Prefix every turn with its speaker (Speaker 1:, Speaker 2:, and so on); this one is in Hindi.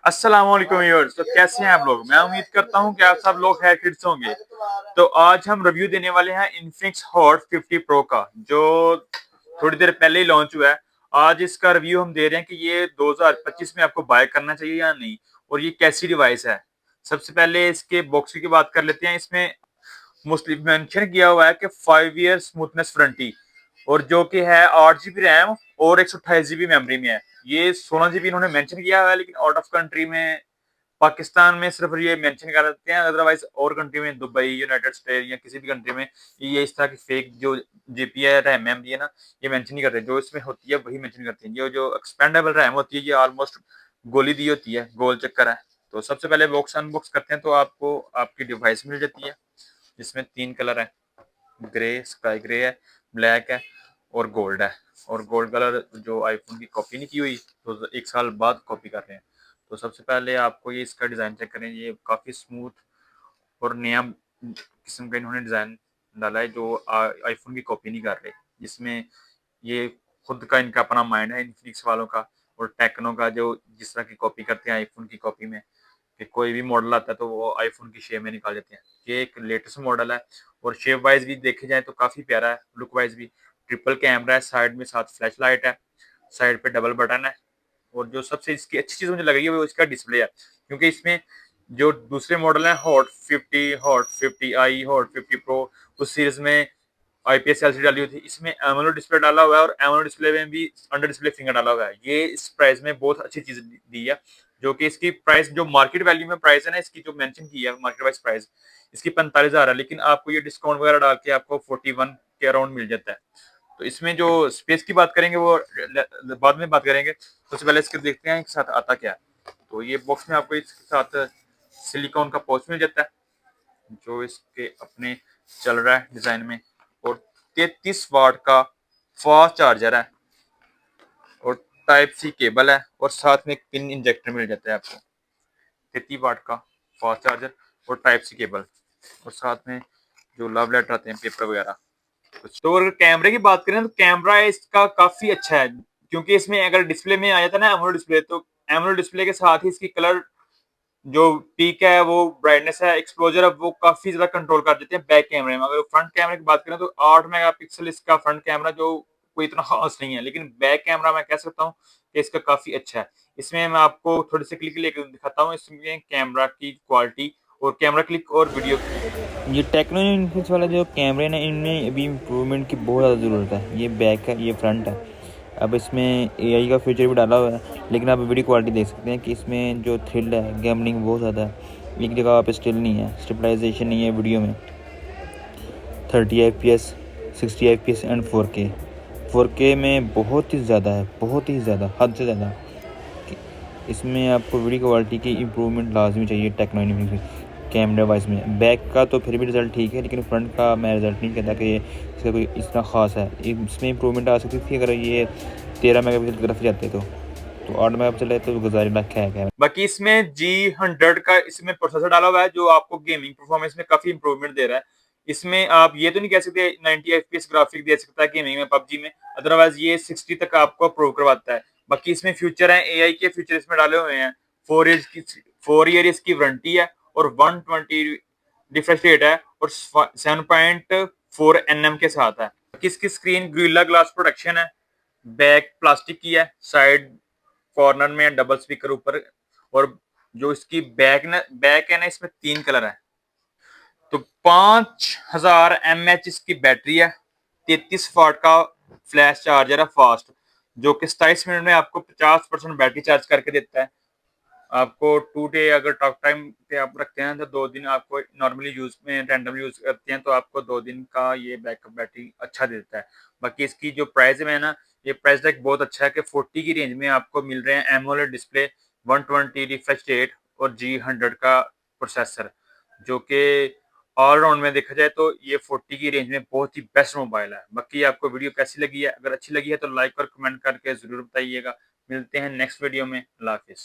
Speaker 1: अस्सलामुअलैकुम व्यूअर्स। तो कैसे हैं आप लोग? मैं उम्मीद करता हूं कि आप सब लोग खैर खैरियत से होंगे। तो आज हम रिव्यू देने वाले हैं इन्फिनिक्स हॉट 50 प्रो का, जो थोड़ी देर पहले ही लॉन्च हुआ है। आज इसका रिव्यू हम दे रहे हैं कि ये 2025 में आपको बाय करना चाहिए या नहीं, और ये कैसी डिवाइस है। सबसे पहले इसके बॉक्स की बात कर लेते हैं। इसमें मोस्टली मेंशन किया हुआ है कि 5 ईयर स्मूथनेस वारंटी, और जो कि है 8 GB रैम और 128 GB मेमोरी में है। ये 16 GB इन्होंने मेंशन किया हुआ है, लेकिन आउट ऑफ कंट्री में पाकिस्तान में सिर्फ ये मेंशन कर देते हैं। अदरवाइज और कंट्री में, दुबई, यूनाइटेड स्टेट या किसी भी कंट्री में, ये इस तरह की फेक जो जीपी है, रैम मेमोरी है ना, ये मेंशन नहीं करते। जो इसमें होती है वही मेंशन करते हैं। ये जो एक्सपेंडेबल रैम होती है, ये ऑलमोस्ट गोली दी होती है, गोल चक्कर है। तो सबसे पहले बॉक्स अनबॉक्स करते हैं, तो आपको आपकी डिवाइस मिल जाती है, जिसमें 3 कलर है। ग्रे, स्काई ग्रे है, ब्लैक है और गोल्ड है। और गोल्ड कलर जो आईफोन की कॉपी नहीं की हुई, तो 1 साल बाद कॉपी कर रहे हैं। तो सबसे पहले आपको ये इसका डिज़ाइन चेक करें। ये काफ़ी स्मूथ और नया किस्म का इन्होंने डिज़ाइन डाला है, जो आईफोन की कॉपी नहीं कर रहे। जिसमें ये खुद का इनका अपना माइंड है इन्फिनिक्स वालों का और टेक्नो का, जो जिस तरह की कॉपी करते हैं आईफोन की कॉपी में, कि कोई भी मॉडल आता है तो वो आईफोन की शेप में निकाल देते हैं। ये एक लेटेस्ट मॉडल है, और शेप वाइज भी देखे जाए तो काफ़ी प्यारा है। लुक वाइज भी ट्रिपल कैमरा है, साइड में 7 फ्लैश लाइट है, साइड पे डबल बटन है। और जो सबसे इसकी अच्छी चीज़ मुझे लगी है वो इसका डिस्प्ले है, क्योंकि इसमें जो दूसरे मॉडल हैं, हॉट 50 आई, हॉट 50 प्रो, उस सीरीज में आईपीएस एलसीडी डाली हुई थी। इसमें एमोलेड डिस्प्ले डाला हुआ है, और एमोलेड डिस्प्ले में भी अंडर डिस्प्ले फिंगर डाला हुआ है। ये इस प्राइस में बहुत अच्छी चीज दी है। जो कि इसकी प्राइस, जो मार्केट वैल्यू में प्राइस है ना, इसकी जो मेंशन की है मार्केट वाइज प्राइस, इसकी 45,000 है, लेकिन आपको ये डिस्काउंट वगैरह डाल के आपको 41 के अराउंड मिल जाता है। तो इसमें जो स्पेस की बात करेंगे वो बाद में बात करेंगे। सबसे पहले इसके देखते हैं एक साथ आता क्या है। तो ये बॉक्स में आपको इसके साथ सिलिकॉन का पाउच मिल जाता है, जो इसके अपने चल रहा है डिजाइन में। और 33 वाट का फास्ट चार्जर है, और टाइप सी केबल है, और साथ में एक पिन इंजेक्टर मिल जाता है आपको। 33 वाट का फास्ट चार्जर और टाइप सी केबल, और साथ में जो लव लेटर आते हैं, पेपर वगैरह कुछ। तो अगर कैमरे की बात करें तो कैमरा इसका काफी अच्छा है, क्योंकि इसमें अगर डिस्प्ले में आ जाता है ना एमोलेड डिस्प्ले, तो एमोलेड डिस्प्ले के साथ ही इसकी कलर जो पीक है, वो ब्राइटनेस है, एक्सपोजर है, वो काफी ज्यादा कंट्रोल कर देते हैं बैक कैमरे में। अगर फ्रंट कैमरे की बात करें तो 8 मेगापिक्सल इसका फ्रंट कैमरा, जो कोई इतना खास नहीं है, लेकिन बैक कैमरा मैं कह सकता हूँ कि इसका काफी अच्छा है। इसमें मैं आपको थोड़े से क्लिक लेकर दिखाता हूँ इसमें कैमरा की क्वालिटी और कैमरा क्लिक और वीडियो की।
Speaker 2: ये टेक्नो इन्फिनिक्स वाला जो कैमरे ना, इनमें अभी इम्प्रूवमेंट की बहुत ज़्यादा ज़रूरत है। ये बैक है, ये फ्रंट है। अब इसमें एआई का फीचर भी डाला हुआ है, लेकिन आप वीडियो क्वालिटी देख सकते हैं कि इसमें जो थ्रिल है, गैमलिंग बहुत ज़्यादा है। एक जगह आप स्टिल नहीं है, स्टेबलाइजेशन नहीं है वीडियो में। 30 FPS, 60 FPS एंड 4K में बहुत ही ज़्यादा है, बहुत ही ज़्यादा, हद से ज़्यादा। इसमें आपको वीडियो क्वालिटी की इम्प्रूवमेंट लाजमी चाहिए टेक्नो इन्फिनिक्स कैमरा वाइज में। बैक का तो फिर भी रिज़ल्ट ठीक है, लेकिन फ्रंट का मैं रिज़ल्ट नहीं कहता कि इसका कोई इतना ख़ास है। इसमें इम्प्रूवमेंट आ सकती थी अगर ये 13 मेगापिक्सल की तरफ जाते तो 8 मेगापिक्सल है तो गुजारी लाख है।
Speaker 1: बाकी इसमें G100 का इसमें प्रोसेसर डाला हुआ है, जो आपको गेमिंग परफॉर्मेंस में काफी इंप्रूवमेंट दे रहा है। इसमें आप ये तो नहीं कह सकते 90 FPS ग्राफिक दे सकता है गेमिंग में, पबजी में। अदरवाइज ये 60 तक आपको अप्रूव करवाता है। बाकी इसमें फ्यूचर है, एआई के फ्यूचर इसमें डाले हुए हैं। 4 ईयर इसकी वारंटी है, और 120 रिफ्रेश रेट है, और 7.4 nm के साथ है। इसकी स्क्रीन ग्रिल्ला ग्लास प्रोटेक्शन है, बैक प्लास्टिक की है, साइड कॉर्नर में डबल स्पीकर ऊपर। और जो इसकी बैक है ना, इसमें 3 कलर है। तो 5000 mAh इसकी बैटरी है, 33 वाट का फ्लैश चार्जर है फास्ट, जो कि 27 मिनट में आपको 50% बैटरी चार्ज करके देता है। आपको 2 डे अगर टॉक टाइम पे आप रखते हैं, तो 2 दिन आपको नॉर्मली यूज में, रैंडम यूज करते हैं, तो आपको 2 दिन का ये बैकअप बैटरी अच्छा देता है। बाकी इसकी जो प्राइस है ना, ये प्राइस टैग बहुत अच्छा है कि 40 की रेंज में आपको मिल रहे हैं एमोलेड डिस्प्ले, 120 रिफ्रेश रेट और G100 का प्रोसेसर, जो कि ऑलराउंड में देखा जाए तो ये 40 की रेंज में बहुत ही बेस्ट मोबाइल है। बाकी आपको वीडियो कैसी लगी है? अगर अच्छी लगी है तो लाइक और कमेंट करके जरूर बताइएगा। मिलते हैं नेक्स्ट वीडियो में। अल्लाह हाफिज।